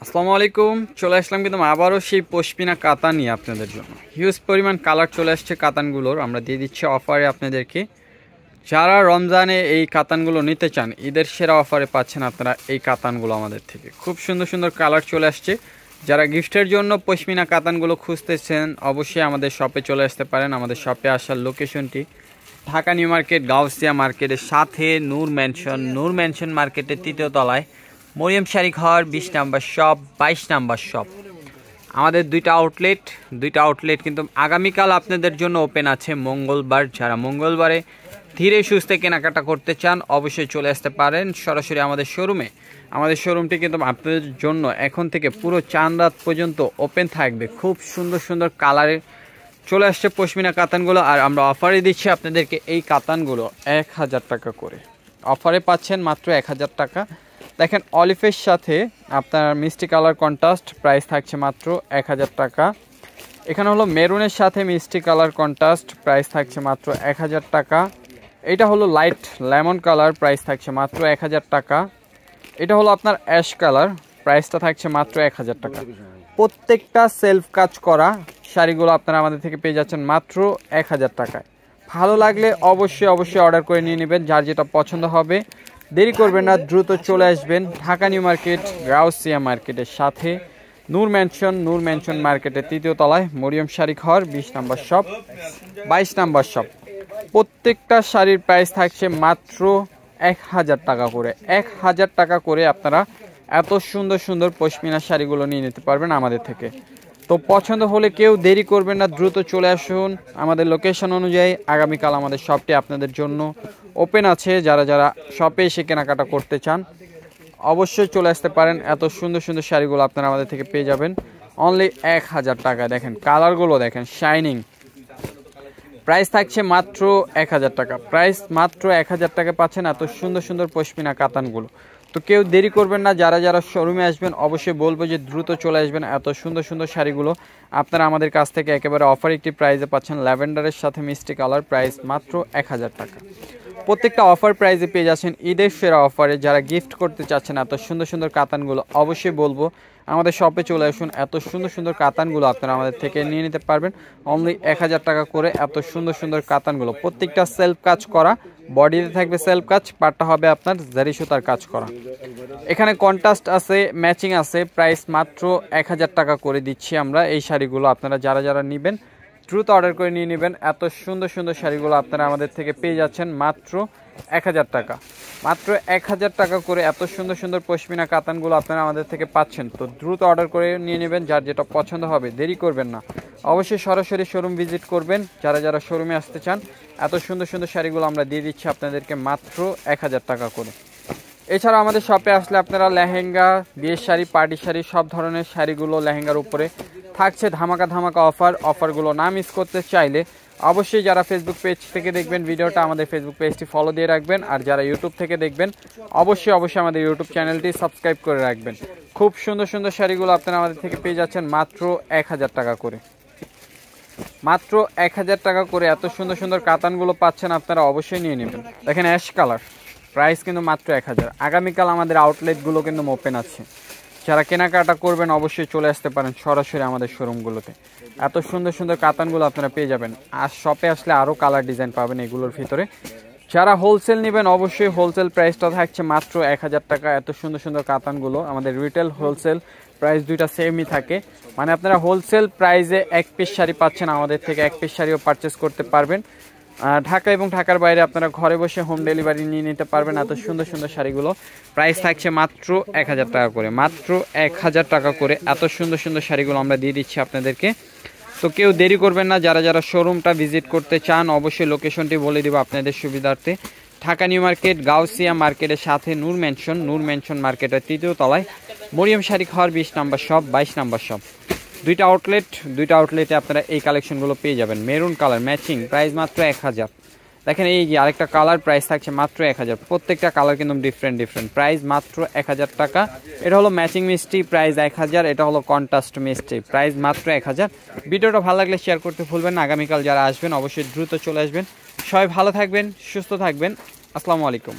আসসালামু আলাইকুম। চলে আসলাম কিন্তু আবারও সেই পশমিনা কাতান নিয়ে আপনাদের জন্য। হিউজ পরিমাণ কালার চলে আসছে কাতানগুলোর, আমরা দিয়ে দিচ্ছি অফারে আপনাদেরকে। যারা রমজানে এই কাতানগুলো নিতে চান, ঈদের সেরা অফারে পাচ্ছেন আপনারা এই কাতানগুলো আমাদের থেকে। খুব সুন্দর সুন্দর কালার চলে আসছে। যারা গিফটের জন্য পশমিনা কাতানগুলো খুঁজতেছেন অবশ্যই আমাদের শপে চলে আসতে পারেন। আমাদের শপে আসার লোকেশনটি ঢাকা নিউ মার্কেট, গাউসিয়া মার্কেটের সাথে নূর ম্যানশন মার্কেটের ৩য় তলায়, মরিয়ম শাড়ি ঘর, 20 নাম্বার শপ, 22 নাম্বার শপ। আমাদের দুইটা আউটলেট কিন্তু আগামীকাল আপনাদের জন্য ওপেন আছে মঙ্গলবার। যারা মঙ্গলবারে ধীরে সুস্থে কেনাকাটা করতে চান অবশ্যই চলে আসতে পারেন সরাসরি আমাদের শোরুমে। আমাদের শোরুমটি কিন্তু আপনাদের জন্য এখন থেকে পুরো চাঁদ রাত পর্যন্ত ওপেন থাকবে। খুব সুন্দর সুন্দর কালারে চলে আসছে পশমিনা কাতানগুলো, আর আমরা অফারে দিচ্ছি আপনাদেরকে এই কাতানগুলো 1000 টাকা করে। অফারে পাচ্ছেন মাত্র 1000 টাকা। দেখেন অলিভের সাথে আপনার মিষ্টি কালার কন্ট্রাস্ট, প্রাইস থাকছে মাত্র 1000 টাকা। এখানে হলো মেরুনের সাথে মিষ্টি কালার কন্ট্রাস্ট, প্রাইস থাকছে মাত্র 1000 টাকা। এটা হলো লাইট লেমন কালার, প্রাইস থাকছে মাত্র 1000 টাকা। এটা হলো আপনার অ্যাশ কালার, প্রাইসটা থাকছে মাত্র 1000 টাকা। প্রত্যেকটা সেলফ কাজ করা শাড়িগুলো আপনারা আমাদের থেকে পেয়ে যাচ্ছেন মাত্র 1000 টাকায়। ভালো লাগলে অবশ্যই অর্ডার করে নিয়ে নেবেন, যার যেটা পছন্দ হবে। দেরি করবেন না, দ্রুত চলে আসবেন ঢাকা নিউ মার্কেট, গাউসিয়া মার্কেটের সাথে নূর ম্যানশন মার্কেটের 3য় তলায়, মরিয়ম শাড়ি ঘর, 20 নাম্বার শপ, 22 নাম্বার শপ। প্রত্যেকটা শাড়ির প্রাইস থাকছে মাত্র 1000 টাকা করে। 1000 টাকা করে আপনারা এত সুন্দর সুন্দর পশমিনা শাড়িগুলো নিয়ে নিতে পারবেন আমাদের থেকে। তো পছন্দ হলে কেউ দেরি করবেন না, দ্রুত চলে আসুন আমাদের লোকেশন অনুযায়ী। আগামীকাল আমাদের শপটি আপনাদের জন্য ওপেন আছে। যারা যারা শপে এসে কেনাকাটা করতে চান অবশ্যই চলে আসতে পারেন। এত সুন্দর সুন্দর শাড়িগুলো আপনারা আমাদের থেকে পেয়ে যাবেন অনলি 1000 টাকা। দেখেন কালারগুলো দেখেন, শাইনিং। প্রাইস থাকছে মাত্র 1000 টাকা। প্রাইস মাত্র 1000 টাকা পাচ্ছেন এত সুন্দর সুন্দর পশমিনা কাতানগুলো। তো কেউ দেরি করবেন না, যারা যারা শোরুমে আসবেন অবশ্যই বলবো যে দ্রুত চলে আসবেন। এত সুন্দর সুন্দর শাড়িগুলো আপনারা আমাদের কাছ থেকে একেবারে অফার একটি প্রাইসে পাচ্ছেন। ল্যাভেন্ডারের সাথে মিষ্টি কালার, প্রাইস মাত্র 1000 টাকা। প্রত্যেকটা অফার প্রাইসে পেয়ে যাচ্ছেন ঈদের সেরা অফারে। যারা গিফট করতে চাচ্ছেন এত সুন্দর সুন্দর কাতানগুলো অবশ্যই বলবো আমাদের শপে চলে আসুন। এত সুন্দর সুন্দর কাতানগুলো আপনারা আমাদের থেকে নিয়ে নিতে পারবেন অনলি 1000 টাকা করে। এত সুন্দর সুন্দর কাতানগুলো প্রত্যেকটা সেলফ কাজ করা, বডিতে থাকবে সেলফ কাজ, পাটটা হবে আপনার জারি সুতার কাজ করা। এখানে কন্ট্রাস্ট আছে, ম্যাচিং আছে। প্রাইস মাত্র 1000 টাকা করে দিচ্ছি আমরা এই শাড়িগুলো। আপনারা যারা যারা নেবেন দ্রুত অর্ডার করে নিয়ে নেবেন। এত সুন্দর সুন্দর শাড়িগুলো আপনারা আমাদের থেকে পেয়ে যাচ্ছেন মাত্র 1000 টাকা। মাত্র 1000 টাকা করে এত সুন্দর সুন্দর পশমিনা কাতানগুলো আপনারা আমাদের থেকে পাচ্ছেন। তো দ্রুত অর্ডার করে নিয়ে নেবেন, যার যেটা পছন্দ হবে। দেরি করবেন না, অবশ্যই সরাসরি শোরুম ভিজিট করবেন যারা যারা শোরুমে আসতে চান। এত সুন্দর সুন্দর শাড়িগুলো আমরা দিয়ে দিচ্ছি আপনাদেরকে মাত্র 1000 টাকা করে। এছাড়া আমাদের শপে আসলে আপনারা লেহেঙ্গা, বিয়ের শাড়ি, পার্টি শাড়ি, সব ধরনের শাড়িগুলো লেহেঙ্গার উপরে থাকছে ধামাকা ধামাকা অফারগুলো না মিস করতে চাইলে অবশ্যই যারা ফেসবুক পেজ থেকে দেখবেন ভিডিওটা, আমাদের ফেসবুক পেজটি ফলো দিয়ে রাখবেন। আর যারা ইউটিউব থেকে দেখবেন অবশ্যই আমাদের ইউটিউব চ্যানেলটি সাবস্ক্রাইব করে রাখবেন। খুব সুন্দর সুন্দর শাড়িগুলো আপনারা আমাদের থেকে পেয়ে যাচ্ছেন মাত্র 1000 টাকা করে। মাত্র 1000 টাকা করে এত সুন্দর সুন্দর কাতানগুলো পাচ্ছেন আপনারা, অবশ্যই নিয়ে নেবেন। দেখেন অ্যাশ কালার, প্রাইস কিন্তু মাত্র 1000। আগামীকাল আমাদের আউটলেটগুলো কিন্তু ওপেন আছে। যারা কেনাকাটা করবেন অবশ্যই চলে আসতে পারেন সরাসরি আমাদের শোরুমগুলোতে। এত সুন্দর সুন্দর কাতানগুলো আপনারা পেয়ে যাবেন। আর শপে আসলে আরও কালার ডিজাইন পাবেন এগুলোর ভিতরে। যারা হোলসেল নেবেন অবশ্যই হোলসেল প্রাইসটা থাকছে মাত্র 1000 টাকা। এত সুন্দর সুন্দর কাতানগুলো আমাদের রিটেল হোলসেল প্রাইস দুইটা সেমই থাকে, মানে আপনারা হোলসেল প্রাইসে এক পিস শাড়ি পাচ্ছেন আমাদের থেকে, এক পিস শাড়িও পারচেস করতে পারবেন। ঢাকা এবং ঢাকার বাইরে আপনারা ঘরে বসে হোম ডেলিভারি নিয়ে নিতে পারবেন। এত সুন্দর সুন্দর শাড়িগুলো প্রাইস থাকছে মাত্র 1000 টাকা করে। মাত্র 1000 টাকা করে এত সুন্দর সুন্দর শাড়িগুলো আমরা দিয়ে দিচ্ছি আপনাদেরকে। তো কেউ দেরি করবেন না, যারা যারা শোরুমটা ভিজিট করতে চান অবশ্যই লোকেশনটি বলে দেবো আপনাদের সুবিধার্থে। ঢাকা নিউ মার্কেট, গাউসিয়া মার্কেটের সাথে নূর ম্যানশন মার্কেটের 3য় তলায়, মরিয়ম শাড়ি ঘর, 20 নাম্বার শপ, 22 নাম্বার শপ। দুইটা আউটলেটে আপনারা এই কালেকশনগুলো পেয়ে যাবেন। মেরুন কালার ম্যাচিং, প্রাইস মাত্র 1000। দেখেন এই যে আরেকটা কালার, প্রাইস থাকছে মাত্র 1000। প্রত্যেকটা কালার কিন্তু ডিফারেন্ট, প্রাইস মাত্র 1000 টাকা। এটা হলো ম্যাচিং মিষ্টি, প্রাইস 1000। এটা হলো কন্ট্রাস্ট মিষ্টি, প্রাইস মাত্র 1000। ভিডিওটা ভালো লাগলে শেয়ার করতে ভুলবেন না। আগামীকাল যারা আসবেন অবশ্যই দ্রুত চলে আসবেন। সবাই ভালো থাকবেন, সুস্থ থাকবেন। আসসালামু আলাইকুম।